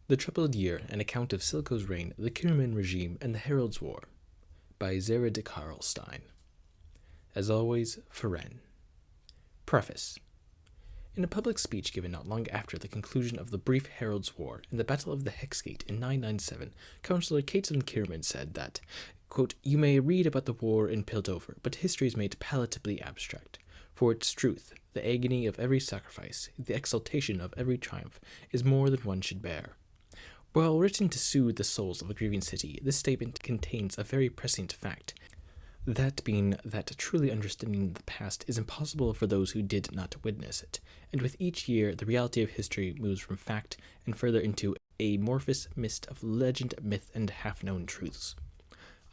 The Troubled Year, an account of Silco's reign, the Kierman regime, and the Herald's War, by Zara de Karlstein. As always, Ferenn. Preface. In a public speech given not long after the conclusion of the brief Herald's War and the Battle of the Hexgate in 997, Councillor Caitlin Kierman said that, quote, "You may read about the war in Piltover, but history is made palatably abstract. For its truth, the agony of every sacrifice, the exultation of every triumph, is more than one should bear." While written to soothe the souls of the grieving city, this statement contains a very prescient fact, that being that truly understanding the past is impossible for those who did not witness it, and with each year the reality of history moves from fact and further into a amorphous mist of legend, myth, and half-known truths.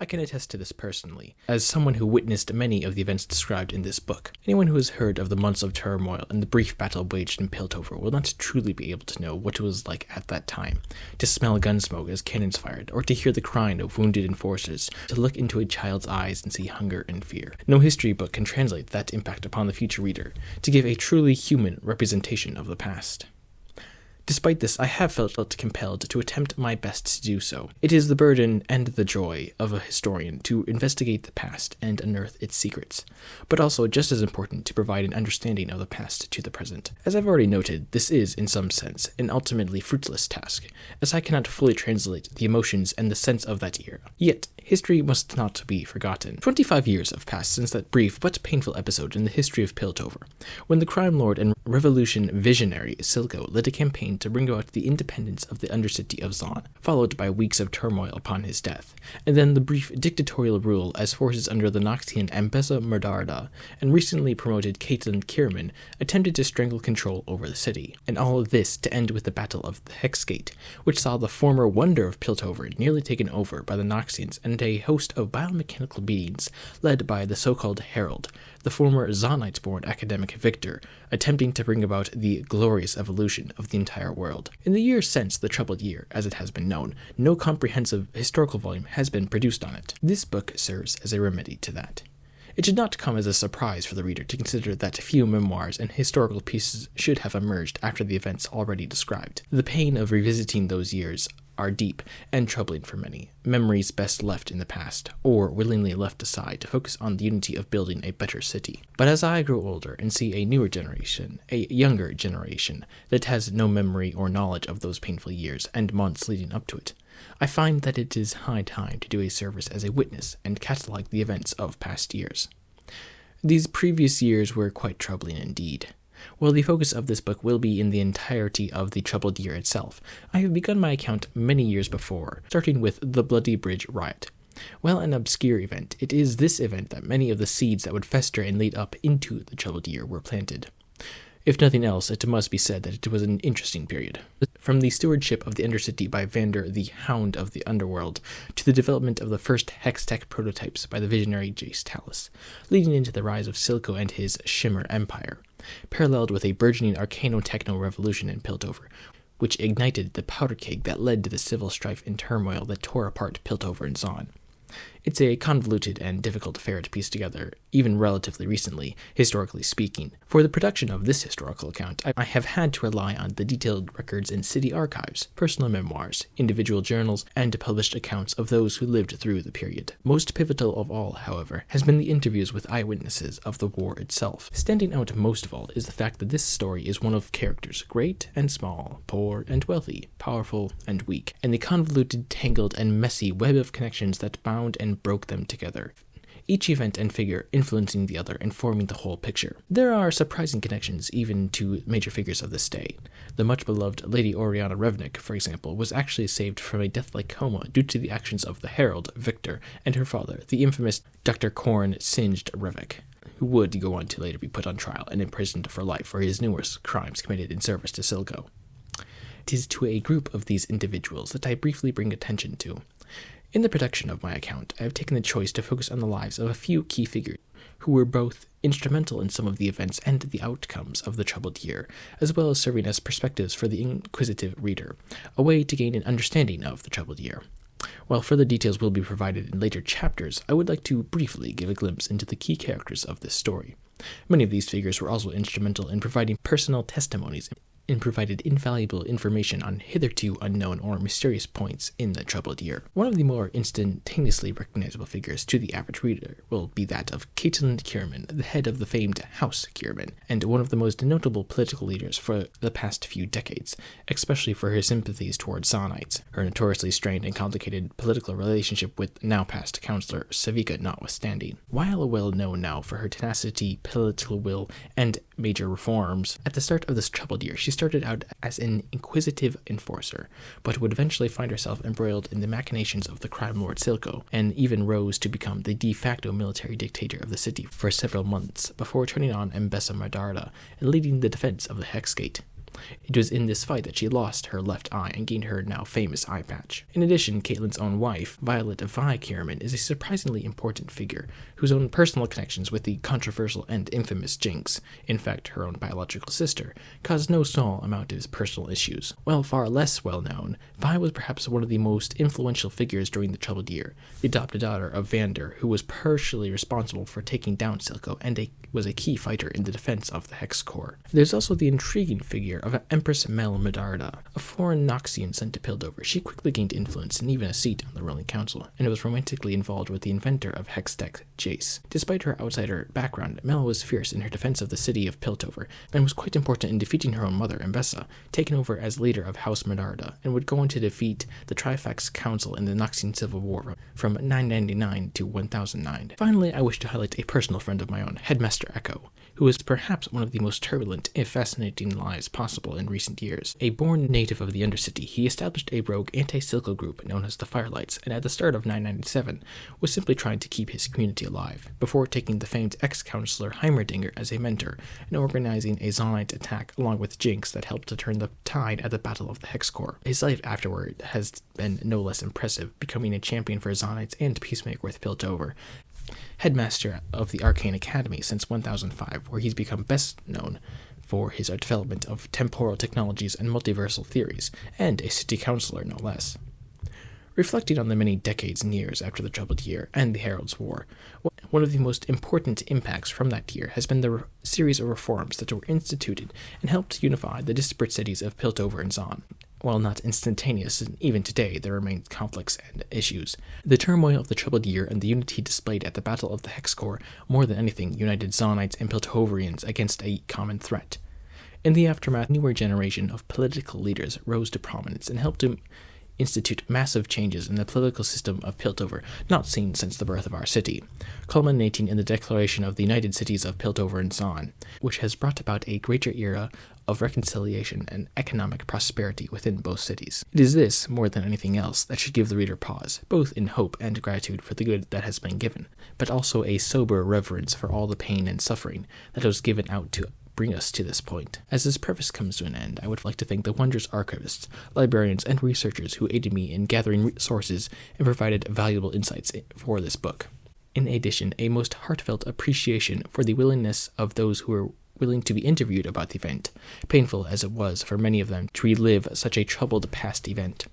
I can attest to this personally, as someone who witnessed many of the events described in this book. Anyone who has heard of the months of turmoil and the brief battle waged in Piltover will not truly be able to know what it was like at that time, to smell gunsmoke as cannons fired, or to hear the crying of wounded enforcers, to look into a child's eyes and see hunger and fear. No history book can translate that impact upon the future reader, to give a truly human representation of the past. Despite this, I have felt compelled to attempt my best to do so. It is the burden and the joy of a historian to investigate the past and unearth its secrets, but also just as important to provide an understanding of the past to the present. As I've already noted, this is, in some sense, an ultimately fruitless task, as I cannot fully translate the emotions and the sense of that year. Yet, history must not be forgotten. 25 years have passed since that brief but painful episode in the history of Piltover, when the crime lord and revolution visionary Silco led a campaign to bring about the independence of the Undercity of Zon, followed by weeks of turmoil upon his death, and then the brief dictatorial rule as forces under the Noxian Ambessa Murdarda and recently promoted Caitlin Kierman attempted to strangle control over the city, and all of this to end with the Battle of the Hexgate, which saw the former wonder of Piltover nearly taken over by the Noxians and a host of biomechanical beings led by the so-called Herald, the former Zonites-born academic Victor, attempting to bring about the glorious evolution of the entire world. In the years since the Troubled Year, as it has been known, no comprehensive historical volume has been produced on it. This book serves as a remedy to that. It should not come as a surprise for the reader to consider that few memoirs and historical pieces should have emerged after the events already described. The pain of revisiting those years are deep and troubling for many, memories best left in the past, or willingly left aside to focus on the unity of building a better city. But as I grow older and see a newer generation, a younger generation, that has no memory or knowledge of those painful years and months leading up to it, I find that it is high time to do a service as a witness and catalog the events of past years. These previous years were quite troubling indeed. While the focus of this book will be in the entirety of the Troubled Year itself, I have begun my account many years before, starting with the Bloody Bridge Riot. While an obscure event, it is this event that many of the seeds that would fester and lead up into the Troubled Year were planted. If nothing else, it must be said that it was an interesting period. From the stewardship of the Undercity by Vander, the Hound of the Underworld, to the development of the first Hextech prototypes by the visionary Jace Talus, leading into the rise of Silco and his Shimmer Empire, paralleled with a burgeoning arcano-techno revolution in Piltover, which ignited the powder keg that led to the civil strife and turmoil that tore apart Piltover and Zon. It's a convoluted and difficult affair to piece together, even relatively recently, historically speaking. For the production of this historical account, I have had to rely on the detailed records in city archives, personal memoirs, individual journals, and published accounts of those who lived through the period. Most pivotal of all, however, has been the interviews with eyewitnesses of the war itself. Standing out most of all is the fact that this story is one of characters, great and small, poor and wealthy, powerful and weak, and the convoluted, tangled, and messy web of connections that bound and broke them together, each event and figure influencing the other and forming the whole picture. There are surprising connections even to major figures of this day. The much-beloved Lady Oriana Revnik, for example, was actually saved from a death-like coma due to the actions of the Herald, Victor, and her father, the infamous Dr. Korn Singed Revik, who would go on to later be put on trial and imprisoned for life for his numerous crimes committed in service to Silco. It is to a group of these individuals that I briefly bring attention to. In the production of my account, I have taken the choice to focus on the lives of a few key figures who were both instrumental in some of the events and the outcomes of the Troubled Year, as well as serving as perspectives for the inquisitive reader, a way to gain an understanding of the Troubled Year. While further details will be provided in later chapters, I would like to briefly give a glimpse into the key characters of this story. Many of these figures were also instrumental in providing personal testimonies and provided invaluable information on hitherto unknown or mysterious points in the troubled year. One of the more instantaneously recognizable figures to the average reader will be that of Caitlin Kierman, the head of the famed House Kierman, and one of the most notable political leaders for the past few decades, especially for her sympathies towards Zonites, her notoriously strained and complicated political relationship with now-past councillor Savika notwithstanding. While well known now for her tenacity, political will, and major reforms, at the start of this troubled year, she started out as an inquisitive enforcer, but would eventually find herself embroiled in the machinations of the crime lord Silco, and even rose to become the de facto military dictator of the city for several months, before turning on Mbessa Madarda and leading the defense of the Hexgate. It was in this fight that she lost her left eye and gained her now famous eye patch. In addition, Caitlin's own wife, Violet Vi Kierman, is a surprisingly important figure, whose own personal connections with the controversial and infamous Jinx, in fact her own biological sister, caused no small amount of personal issues. While far less well known, Vi was perhaps one of the most influential figures during the troubled year, the adopted daughter of Vander, who was partially responsible for taking down Silco and was a key fighter in the defense of the Hex Corps. There's also the intriguing figure of Empress Mel Medarda, a foreign Noxian sent to Piltover. She quickly gained influence and even a seat on the ruling council, and was romantically involved with the inventor of Hextech, Jace. Despite her outsider background, Mel was fierce in her defense of the city of Piltover, and was quite important in defeating her own mother, Mbessa, taken over as leader of House Medarda, and would go on to defeat the Trifax Council in the Noxian Civil War from 999 to 1009. Finally, I wish to highlight a personal friend of my own, Headmaster Echo, who was perhaps one of the most turbulent, if fascinating lives possible in recent years. A born native of the Undercity, he established a rogue anti-Silco group known as the Firelights, and at the start of 997 was simply trying to keep his community alive, before taking the famed ex-councillor Heimerdinger as a mentor, and organizing a Zonite attack along with Jinx that helped to turn the tide at the Battle of the Hex Corps. His life afterward has been no less impressive, becoming a champion for Zonites and peacemaker with Piltover, headmaster of the Arcane Academy since 1005, where he's become best known for his development of temporal technologies and multiversal theories, and a city councillor no less. Reflecting on the many decades and years after the Troubled Year and the Herald's War, one of the most important impacts from that year has been the series of reforms that were instituted and helped unify the disparate cities of Piltover and Zon. While not instantaneous, and even today there remain conflicts and issues, the turmoil of the Troubled Year and the unity displayed at the Battle of the Hex Corps more than anything united Zonites and Piltoverians against a common threat. In the aftermath, a newer generation of political leaders rose to prominence and helped to institute massive changes in the political system of Piltover, not seen since the birth of our city, culminating in the declaration of the United Cities of Piltover and Zon, which has brought about a greater era of reconciliation and economic prosperity within both cities. It is this, more than anything else, that should give the reader pause, both in hope and gratitude for the good that has been given, but also a sober reverence for all the pain and suffering that was given out to bring us to this point. As this preface comes to an end, I would like to thank the wondrous archivists, librarians, and researchers who aided me in gathering sources and provided valuable insights for this book. In addition, a most heartfelt appreciation for the willingness of those who were willing to be interviewed about the event, painful as it was for many of them to relive such a troubled past event.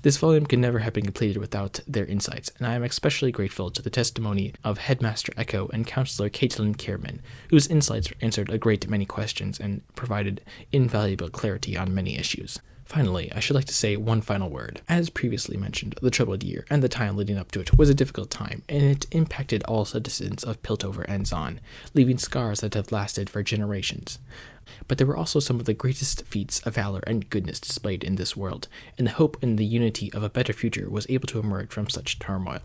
This volume could never have been completed without their insights, and I am especially grateful to the testimony of Headmaster Echo and Councillor Caitlin Kierman, whose insights answered a great many questions and provided invaluable clarity on many issues. Finally, I should like to say one final word. As previously mentioned, the Troubled Year and the time leading up to it was a difficult time, and it impacted all citizens of Piltover and Zon, leaving scars that have lasted for generations. But there were also some of the greatest feats of valor and goodness displayed in this world, and the hope in the unity of a better future was able to emerge from such turmoil.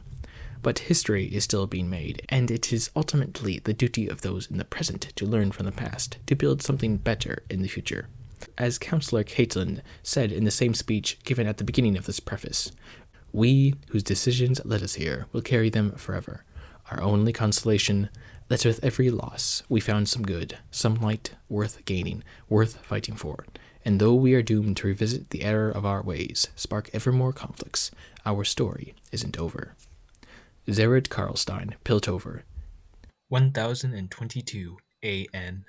But history is still being made, and it is ultimately the duty of those in the present to learn from the past, to build something better in the future. As Councillor Caitlin said in the same speech given at the beginning of this preface, "We, whose decisions led us here, will carry them forever. Our only consolation, that with every loss we found some good, some light worth gaining, worth fighting for. And though we are doomed to revisit the error of our ways, spark ever more conflicts, our story isn't over." Zered Karlstein, Piltover, 1022 AN.